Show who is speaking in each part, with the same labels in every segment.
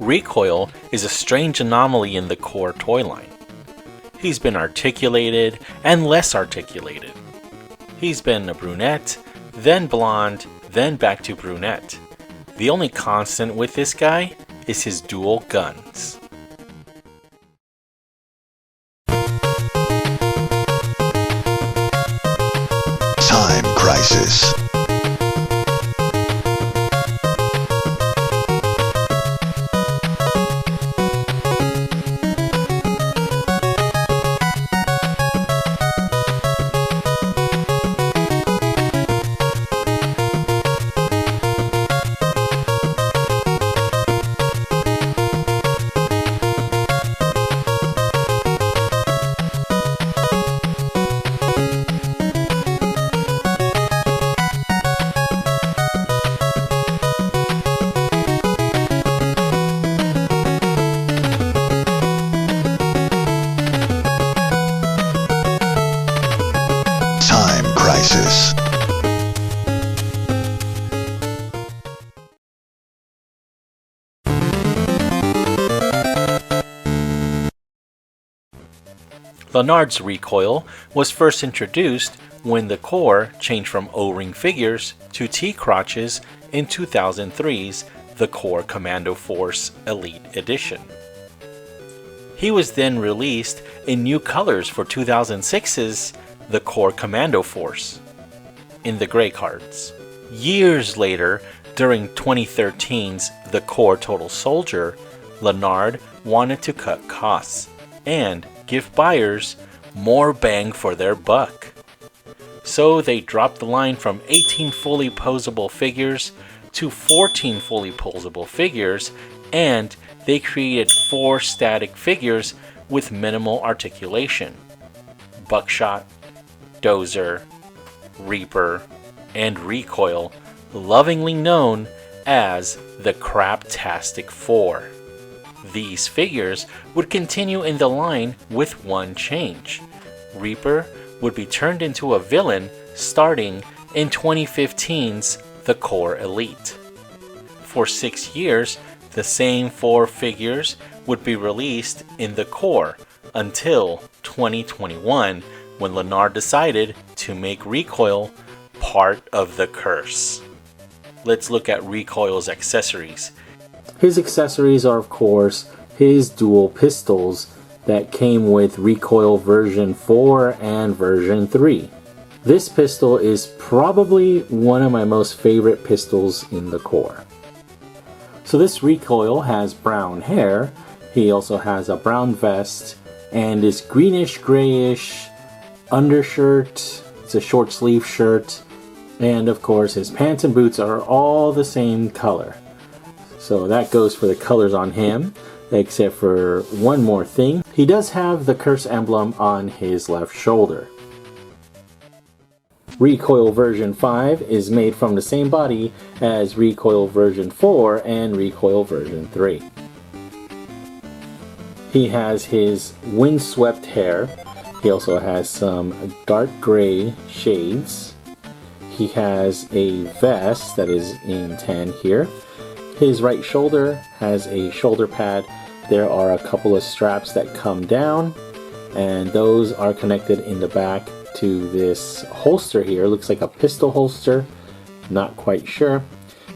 Speaker 1: Recoil is a strange anomaly in the core toy line. He's been articulated and less articulated. He's been a brunette, then blonde, then back to brunette. The only constant with this guy is his dual guns.
Speaker 2: Time Crisis. Time Crisis.
Speaker 1: Lanard's Recoil was first introduced when the core changed from O-ring figures to T-crotches in 2003's The Core Commando Force Elite Edition. He was then released in new colors for 2006's The Core Commando Force, in the gray cards. Years later, during 2013's The Core Total Soldier, Lanard wanted to cut costs and give buyers more bang for their buck. So they dropped the line from 18 fully posable figures to 14 fully posable figures, and they created 4 static figures with minimal articulation: Buckshot, Dozer, Reaper, and Recoil, lovingly known as the Craptastic 4. These figures would continue in the line with one change. Reaper would be turned into a villain starting in 2015's The Core Elite. For 6 years, the same 4 figures would be released in the core until 2021, when Lanard decided to make Recoil part of the curse. Let's look at Recoil's accessories.
Speaker 3: His accessories are, of course, his dual pistols that came with Recoil version 4 and version 3. This pistol is probably one of my most favorite pistols in the core. So this Recoil has brown hair, he also has a brown vest, and this greenish grayish undershirt. It's a short sleeve shirt, and of course his pants and boots are all the same color. So that goes for the colors on him, except for one more thing. He does have the curse emblem on his left shoulder. Recoil version 5 is made from the same body as Recoil version 4 and Recoil version 3. He has his windswept hair. He also has some dark gray shades. He has a vest that is in tan here. His right shoulder has a shoulder pad. There are a couple of straps that come down, and those are connected in the back to this holster here. Looks like a pistol holster, not quite sure.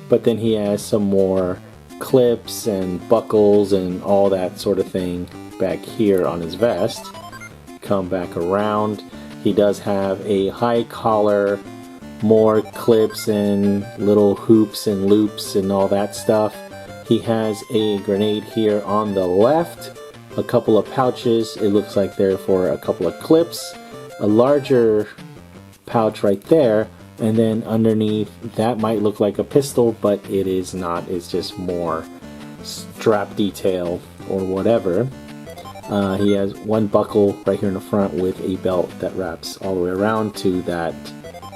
Speaker 3: But then he has some more clips and buckles and all that sort of thing back here on his vest. Come back around. He does have a high collar, more clips and little hoops and loops and all that stuff. He has a grenade here on the left, a couple of pouches. It looks like they're for a couple of clips, a larger pouch right there, and then underneath that might look like a pistol, but it is not. It's just more strap detail or whatever. He has one buckle right here in the front with a belt that wraps all the way around to that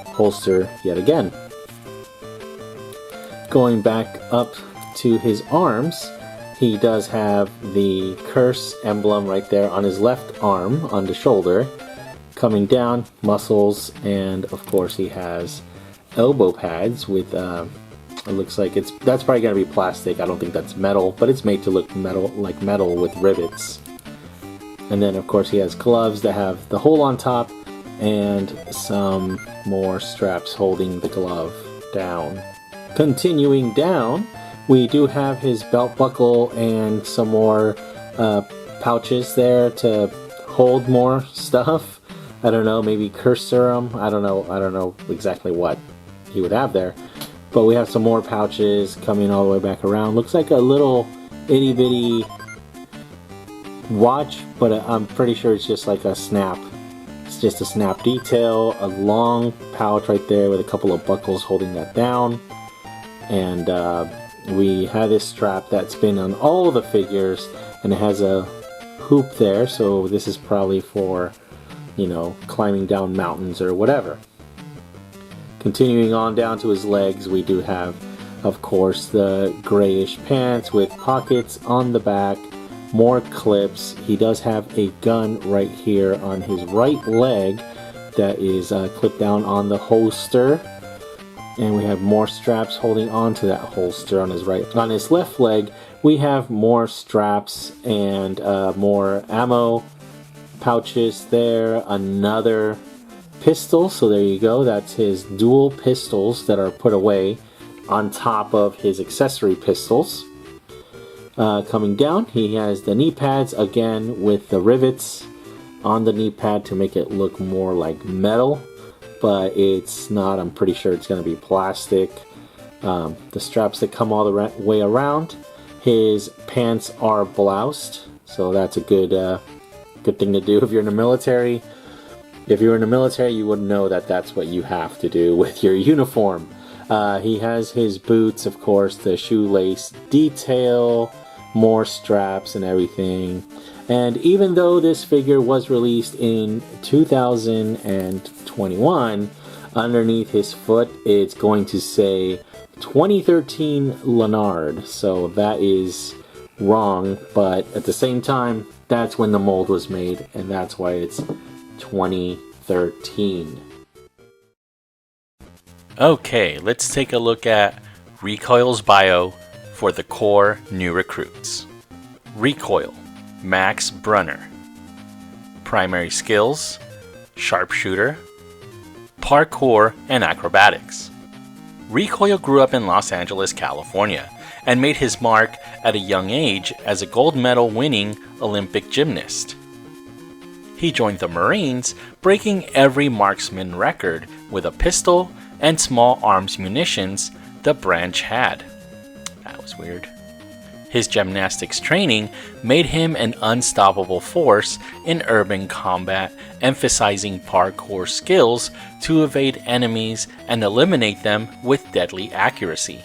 Speaker 3: holster yet again. Going back up to his arms, he does have the curse emblem right there on his left arm on the shoulder. Coming down, muscles, and of course he has elbow pads with It looks like that's probably gonna be plastic. I don't think that's metal, but it's made to look metal, like metal with rivets. And then of course he has gloves that have the hole on top and some more straps holding the glove down. Continuing down, we do have his belt buckle and some more pouches there to hold more stuff. I don't know, maybe curse serum. I don't know exactly what he would have there. But we have some more pouches coming all the way back around. Looks like a little itty bitty watch, but I'm pretty sure it's just like a snap. It's just a snap detail, a long pouch right there with a couple of buckles holding that down. And we have this strap that's been on all the figures, and it has a hoop there, so this is probably for, you know, climbing down mountains or whatever. Continuing on down to his legs, we do have, of course, the grayish pants with pockets on the back, more clips. He does have a gun right here on his right leg that is clipped down on the holster. And we have more straps holding on to that holster on his right. On his left leg, we have more straps and more ammo pouches there. Another pistol, so there you go. That's his dual pistols that are put away on top of his accessory pistols. Coming down, he has the knee pads again with the rivets on the knee pad to make it look more like metal. But it's not. I'm pretty sure it's going to be plastic. The straps that come all the way around. His pants are bloused, so that's a good thing to do if you're in the military. If you're in the military, you would know that that's what you have to do with your uniform. He has his boots, of course, the shoelace detail, more straps and everything. And even though this figure was released in 2021, underneath his foot it's going to say 2013 Lanard. So that is wrong, but at the same time, that's when the mold was made, and that's why it's 2013.
Speaker 1: Okay, let's take a look at Recoil's bio for the core new recruits. Recoil, Max Brunner. Primary skills, sharpshooter, parkour, and acrobatics. Recoil grew up in Los Angeles, California, and made his mark at a young age as a gold medal winning Olympic gymnast. He joined the Marines, breaking every marksman record with a pistol and small arms munitions the branch had. That was weird. His gymnastics training made him an unstoppable force in urban combat, emphasizing parkour skills to evade enemies and eliminate them with deadly accuracy.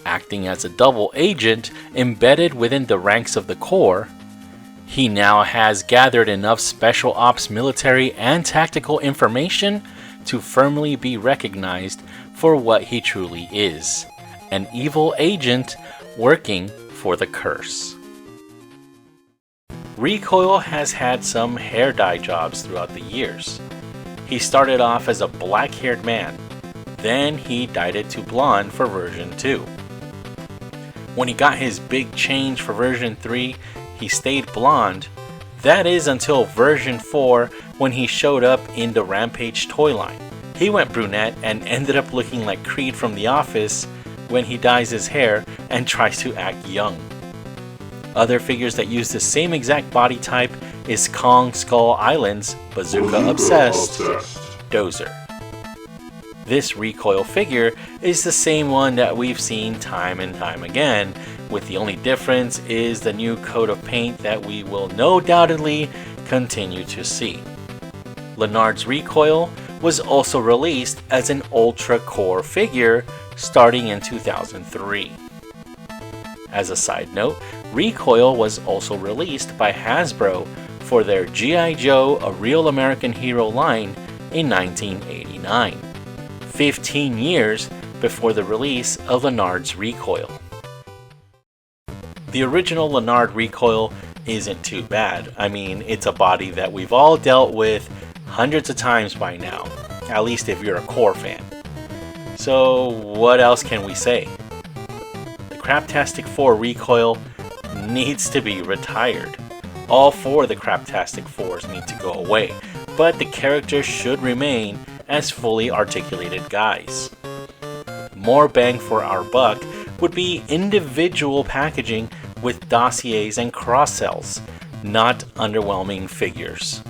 Speaker 1: Acting as a double agent embedded within the ranks of the Corps, he now has gathered enough special ops military and tactical information to firmly be recognized for what he truly is, an evil agent working for the curse. Recoil has had some hair dye jobs throughout the years. He started off as a black-haired man, then he dyed it to blonde for version 2. When he got his big change for version 3, he stayed blonde. That is until version 4 when he showed up in the Rampage toy line. He went brunette and ended up looking like Creed from The Office when he dyes his hair and tries to act young. Other figures that use the same exact body type is Kong Skull Island's bazooka obsessed Dozer. This Recoil figure is the same one that we've seen time and time again, with the only difference is the new coat of paint that we will no doubtedly continue to see. Lanard's Recoil was also released as an Ultra Core figure starting in 2003. As a side note, Recoil was also released by Hasbro for their G.I. Joe A Real American Hero line in 1989, 15 years before the release of Lanard's Recoil. The original Lanard Recoil isn't too bad. I mean, it's a body that we've all dealt with hundreds of times by now, at least if you're a Core fan. So what else can we say? The Craptastic 4 Recoil needs to be retired. All 4 of the Craptastic 4s need to go away, but the characters should remain as fully articulated guys. More bang for our buck would be individual packaging with dossiers and cross-sells, not underwhelming figures.